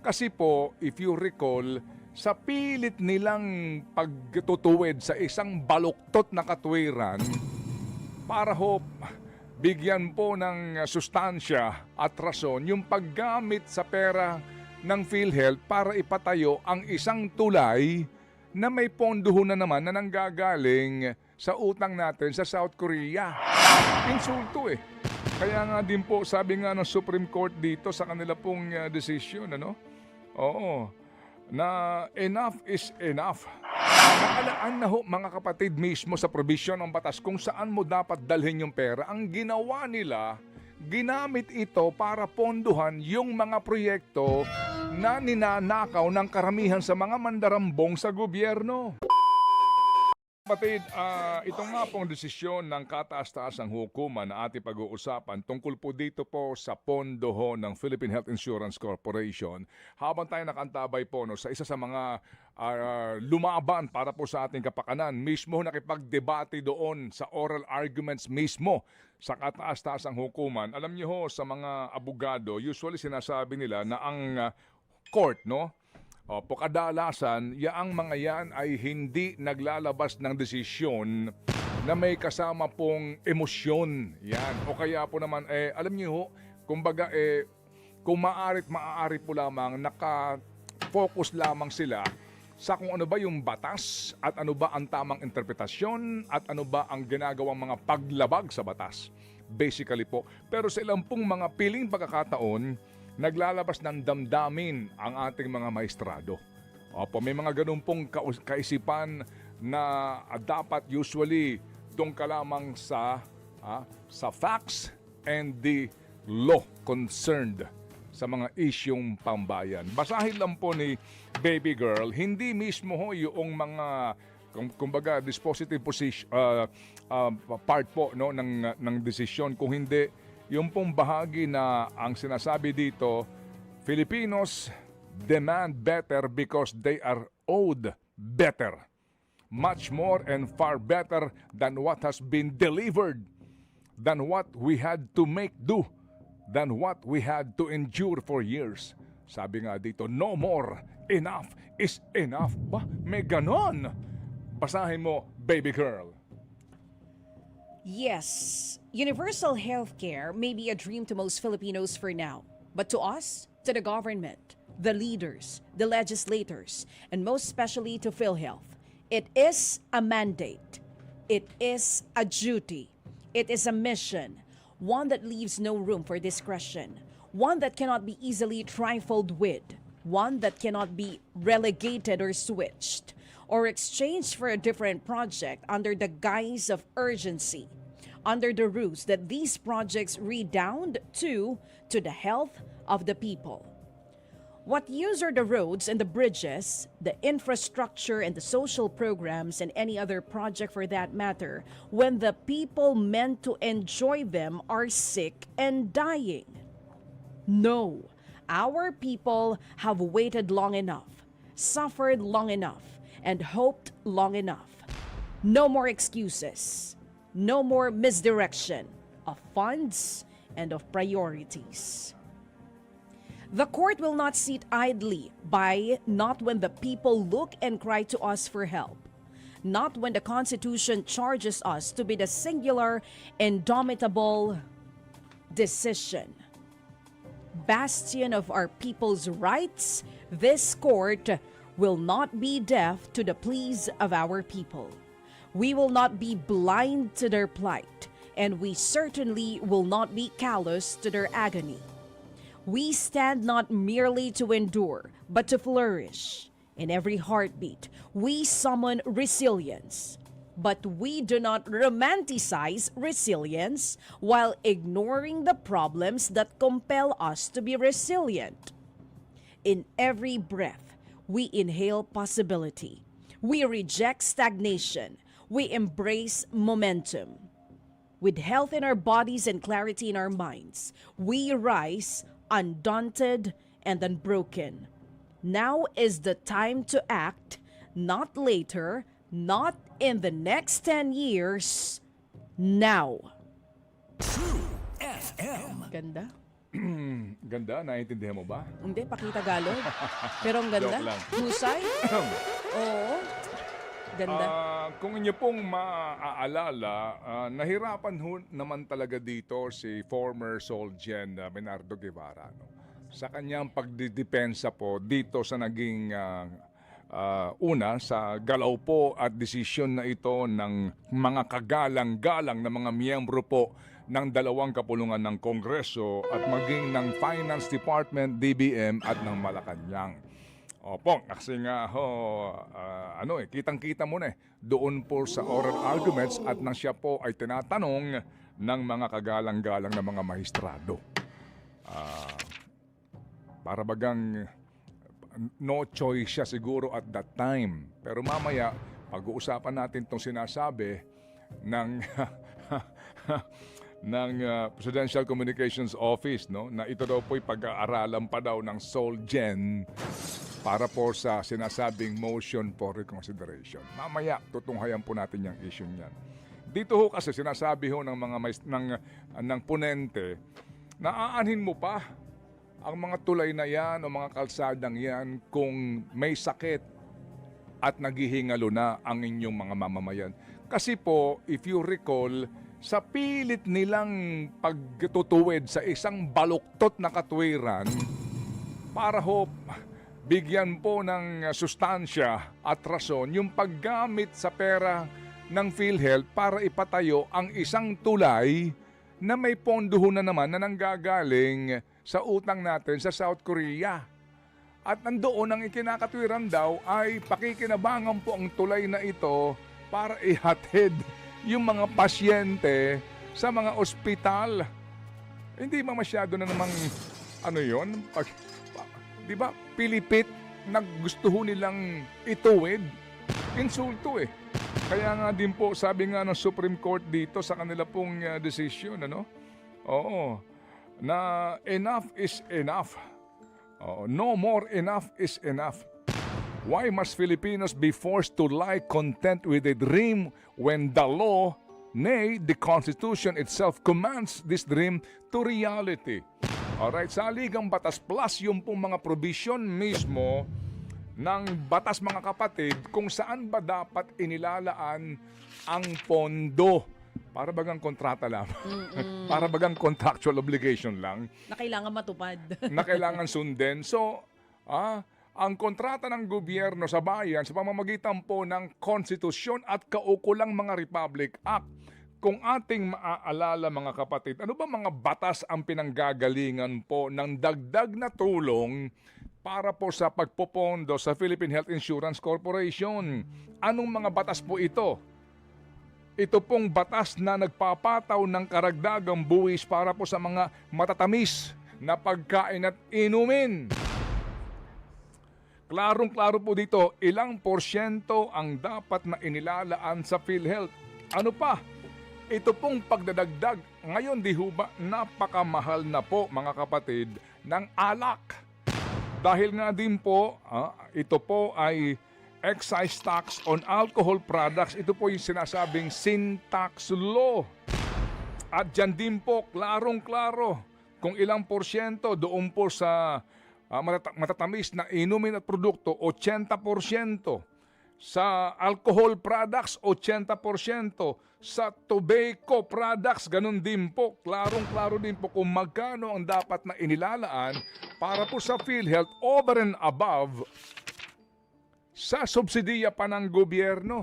Kasi po, if you recall, sa pilit nilang pagtutuwid sa isang baluktot na katwiran para ho bigyan po ng sustansya at rason yung paggamit sa pera ng PhilHealth para ipatayo ang isang tulay na may pondoho na naman na nanggagaling sa utang natin sa South Korea. Insulto eh. Kaya nga din po, sabi nga ng Supreme Court dito sa kanila pong decision, ano? Oo, na enough is enough. Nakalaan na ho mga kapatid mismo sa provision ng batas kung saan mo dapat dalhin yung pera. Ang ginawa nila, ginamit ito para ponduhan yung mga proyekto na ninanakaw ng karamihan sa mga mandarambong sa gobyerno. Kapatid, ito nga pong desisyon ng kataas-taasang hukuman na ating pag-uusapan tungkol po dito po sa pondo ho ng Philippine Health Insurance Corporation. Habang tayo nakantabay po sa isa sa mga lumaban para po sa ating kapakanan, mismo nakipagdebate doon sa oral arguments mismo sa kataas-taasang hukuman. Alam niyo ho, sa mga abogado, usually sinasabi nila na ang court, no? Opo, kadalasan, yaang mga yan ay hindi naglalabas ng desisyon na may kasama pong emosyon. Yan. O kaya po naman, alam niyo ho, kumbaga, kung maaari po lamang, naka-focus lamang sila sa kung ano ba yung batas at ano ba ang tamang interpretasyon at ano ba ang ginagawang mga paglabag sa batas. Basically po. Pero sa ilang pong mga piling pagkakataon, naglalabas ng damdamin ang ating mga maestrado. Opo, may mga ganun pong kaisipan na dapat usually doon ka lamang sa facts and the law concerned sa mga isyong pambayan. Basahin lang po ni Baby Girl, hindi mismo ho yung mga kumbaga dispositive position, part po no ng desisyon, kung hindi yung pong bahagi na ang sinasabi dito, Filipinos demand better because they are owed better. Much more and far better than what has been delivered, than what we had to make do, than what we had to endure for years. Sabi nga dito, no more. Enough is enough. Ba? May ganon. Basahin mo, Baby Girl. Yes, universal healthcare may be a dream to most Filipinos for now. But to us, to the government, the leaders, the legislators, and most especially to PhilHealth, it is a mandate. It is a duty. It is a mission, one that leaves no room for discretion, one that cannot be easily trifled with, one that cannot be relegated or switched, or exchanged for a different project under the guise of urgency, under the ruse that these projects redound to the health of the people. What use are the roads and the bridges, the infrastructure and the social programs and any other project for that matter, when the people meant to enjoy them are sick and dying? No, our people have waited long enough, suffered long enough, and hoped long enough. No more excuses. No more misdirection of funds and of priorities. The court will not sit idly by, not when the people look and cry to us for help, not when the Constitution charges us to be the singular, indomitable decision. Bastion of our people's rights, this court will not be deaf to the pleas of our people. We will not be blind to their plight, and we certainly will not be callous to their agony. We stand not merely to endure, but to flourish. In every heartbeat, we summon resilience. But we do not romanticize resilience while ignoring the problems that compel us to be resilient. In every breath, we inhale possibility. We reject stagnation. We embrace momentum. With health in our bodies and clarity in our minds, we rise undaunted and unbroken. Now is the time to act, not later, not in the next 10 years, now. True FM. Ganda. Ganda, naiintindihan mo ba? Hindi, pakitagalog. Pero ang ganda. Joke lang. Husay. Oo. Ganda. Kung inyo pong maaalala, nahirapan naman talaga dito si former Solgen Bernardo Guevara. No? Sa kanyang pagdidepensa po dito sa naging una sa galaw po at desisyon na ito ng mga kagalang-galang na mga miyembro po ng dalawang kapulungan ng Kongreso at maging ng Finance Department, DBM at ng Malacanang. Opo, kasi nga kitang-kita mo na doon po sa oral arguments at nang siya po ay tinatanong ng mga kagalang-galang na mga maestrado. Para bagang no choice siya siguro at that time. Pero mamaya, pag-uusapan natin itong sinasabi ng Presidential Communications Office, no, na ito daw po'y pag-aaralan pa daw ng Solgen para po sa sinasabing motion for reconsideration. Mamaya, tutunghayan po natin yung issue niyan. Dito ho kasi sinasabi ho ng mga ng ponente na aanhin mo pa ang mga tulay na yan o mga kalsadang yan kung may sakit at naghihingalo na ang inyong mga mamamayan. Kasi po, if you recall, sa pilit nilang pagtutuwid sa isang baluktot na katwiran para ho bigyan po ng sustansya at rason yung paggamit sa pera ng PhilHealth para ipatayo ang isang tulay na may pondoho na naman na nanggagaling sa utang natin sa South Korea. At nandoon ang ikinakatwiran daw ay pakikinabangan po ang tulay na ito para ihatid yung mga pasyente sa mga ospital. Hindi ba masyado na namang di ba, pilipit na gusto ho nilang ituwid? Insulto eh. Kaya nga din po, sabi nga ng Supreme Court dito sa kanila pong decision, Oo, na enough is enough. No more enough is enough. Why must Filipinos be forced to lie content with a dream when the law, nay, the Constitution itself commands this dream to reality? Alright, sa Ligang Batas Plus yung pong mga provision mismo ng batas mga kapatid kung saan ba dapat inilalaan ang pondo. Para bagang kontrata lang. Para bagang contractual obligation lang. Na kailangan matupad. Na kailangan sundin. So, ang kontrata ng gobyerno sa bayan sa pamamagitan po ng konstitusyon at kaukulang mga Republic Act. Kung ating maaalala mga kapatid, ano ba mga batas ang pinanggagalingan po ng dagdag na tulong para po sa pagpopondo sa Philippine Health Insurance Corporation? Anong mga batas po ito? Ito pong batas na nagpapataw ng karagdagang buwis para po sa mga matatamis na pagkain at inumin. Klarong-klaro po dito, ilang porsyento ang dapat na inilalaan sa PhilHealth. Ano pa? Ito pong pagdadagdag, ngayon di ho ba napakamahal na po mga kapatid ng alak. Dahil nga din po, ito po ay excise tax on alcohol products. Ito po yung sinasabing sin tax law. At dyan din po, klarong-klaro, kung ilang porsyento doon po sa matatamis na inumin at produkto, 80%. Sa alcohol products, 80%. Sa tobacco products, ganun din po. Klarong-klaro din po kung magkano ang dapat na inilalaan para po sa PhilHealth over and above sa subsidiya pa ng gobyerno.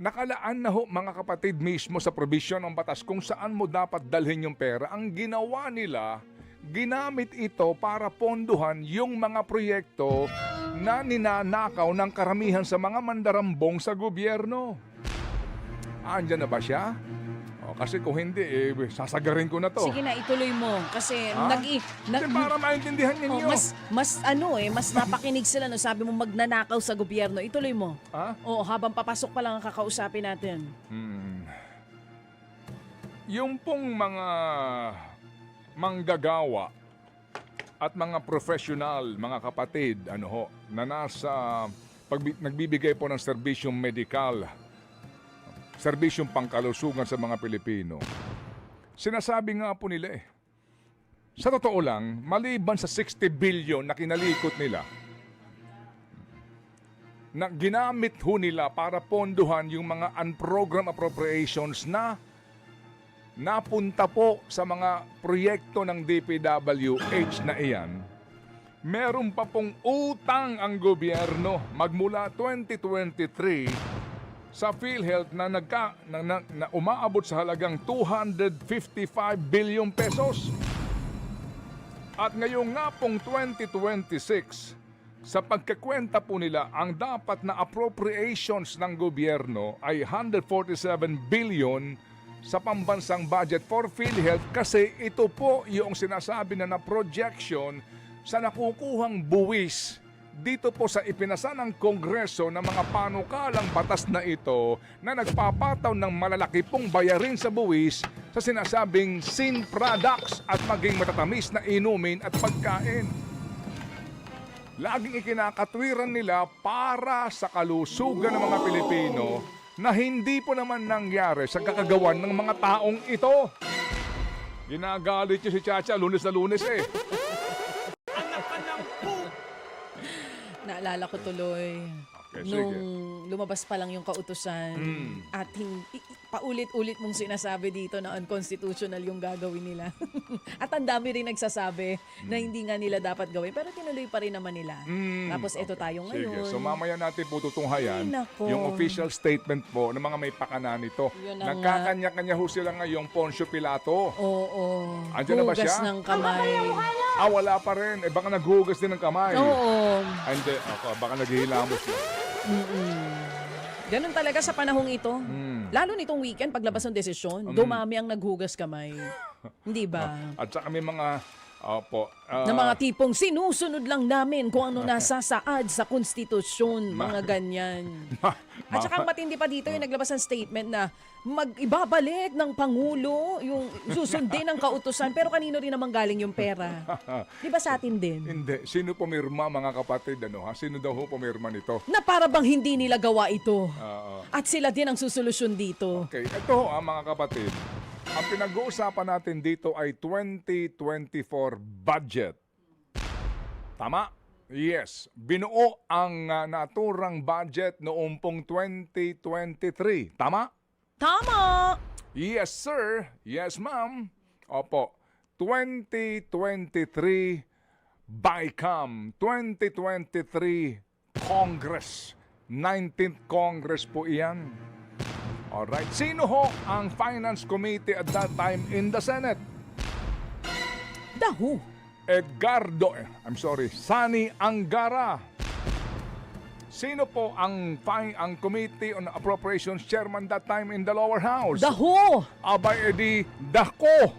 Nakalaan na ho mga kapatid mismo sa provision ng batas kung saan mo dapat dalhin yung pera. Ang ginawa nila, ginamit ito para ponduhan yung mga proyekto na ninanakaw ng karamihan sa mga mandarambong sa gobyerno. Andyan na ba siya? Kasi kung hindi, sasagarin ko na to. Sige na, ituloy mo. Kasi para maintindihan ninyo. Mas napakinig sila. No? Sabi mo magnanakaw sa gobyerno. Ituloy mo. Habang papasok pa lang ang kakausapin natin. Yung pong mga manggagawa at mga professional, mga kapatid, na nasa nagbibigay po ng serbisyong medikal, serbisyong pangkalusugan sa mga Pilipino. Sinasabi nga po nila Sa totoo lang, maliban sa 60 billion na kinalikot nila, na ginamit ho nila para ponduhan yung mga unprogrammed appropriations na napunta po sa mga proyekto ng DPWH na iyan, meron pa pong utang ang gobyerno magmula 2023 sa PhilHealth na, na umaabot sa halagang 255 billion pesos. At ngayong nga pong 2026, sa pagkakwenta po nila, ang dapat na appropriations ng gobyerno ay 147 billion sa pambansang budget for PhilHealth kasi ito po yung sinasabi na projection sa nakukuhang buwis dito po sa ipinasa ng Kongreso ng mga panukalang batas na ito na nagpapataw ng malalaki pong bayarin sa buwis sa sinasabing sin products at maging matatamis na inumin at pagkain. Laging ikinakatwiran nila para sa kalusugan ng mga Pilipino na hindi po naman nangyari sa kakagawan ng mga taong ito. Ginagalit niyo si Chacha lunes na lunes eh. Naalala ko tuloy, Okay, sige. nung lumabas pa lang yung kautusan at paulit-ulit mong sinasabi dito na unconstitutional yung gagawin nila. At ang dami rin nagsasabi na hindi nga nila dapat gawin pero tinuloy pa rin naman nila. Tapos eto tayo ngayon. Sige, so mamaya natin po tutunghayan Ay, nako. yung official statement po ng mga may pakana nito. Yun na nga. Nagkakanya-kanya ho sila ngayong Poncio Pilato. Oo. Andyan na ba Hugas siya? ng kamay. Wala pa rin. Baka naghugas din ng kamay. Oo. Hindi, baka naghihilamos na. Ganun talaga sa panahong ito. Lalo nitong weekend, paglabas ng desisyon, dumami ang naghugas kamay. Hindi ba? At saka may mga, Na mga tipong sinusunod lang namin kung ano nasa saad sa konstitusyon, mga ganyan. At saka matindi pa dito yung naglabas ng statement na mag-ibabalik ng Pangulo yung susundin ng kautusan pero kanino rin naman galing yung pera. Di ba sa atin din? Hindi. Sino pumirma, mga kapatid? Ano, ha? Sino daw ho pumirma nito? Na para bang hindi nila gawa ito. Oo. At sila din ang susolusyon dito. Okay, ito ho, mga kapatid. Ang pinag-uusapan natin dito ay 2024 budget. Tama? Yes. Binuo ang naturang budget noong pong 2023. Tama? Tama! Yes, sir. Yes, ma'am. Opo. 2023 BICAM. 2023 Congress. 19th Congress po iyan. Alright. Sino ho ang Finance Committee at that time in the Senate? Dahu. Sani Angara. Sino po ang Committee on Appropriations Chairman that time in the lower house? Dahu. Abay edi Dako.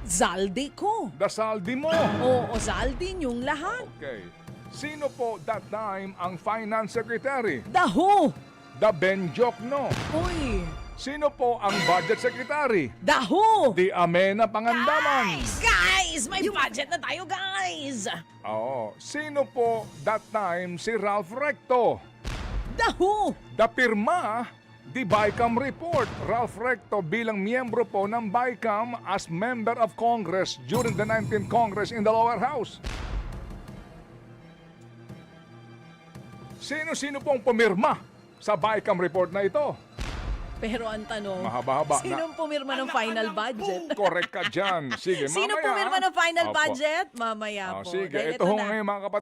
Zaldi ko. Dasaldi mo. Oo, Zaldi yung lahat. Okay. Sino po that time ang Finance Secretary? Dahu. Da Benjokno. Uy. Sino po ang Budget Secretary? Dahu. Di Amena Pangandaman. Guys! May budget na tayo, guys! Oo. Sino po that time si Ralph Recto? Dahu. Da pirma di BICAM report. Ralph Recto bilang miyembro po ng BICAM as member of Congress during the 19th Congress in the lower house. Sino-sino pong pumirma sa BICAM report na ito? Pero ang tanong, Mahaba-haba na. sinong pumirma ng final budget? Correct ka dyan. Sige, Sino mamaya. pumirma ng final Opo. budget? Mamaya po. Sige, Dahil ito ito ho na. ngayon mga kapatid.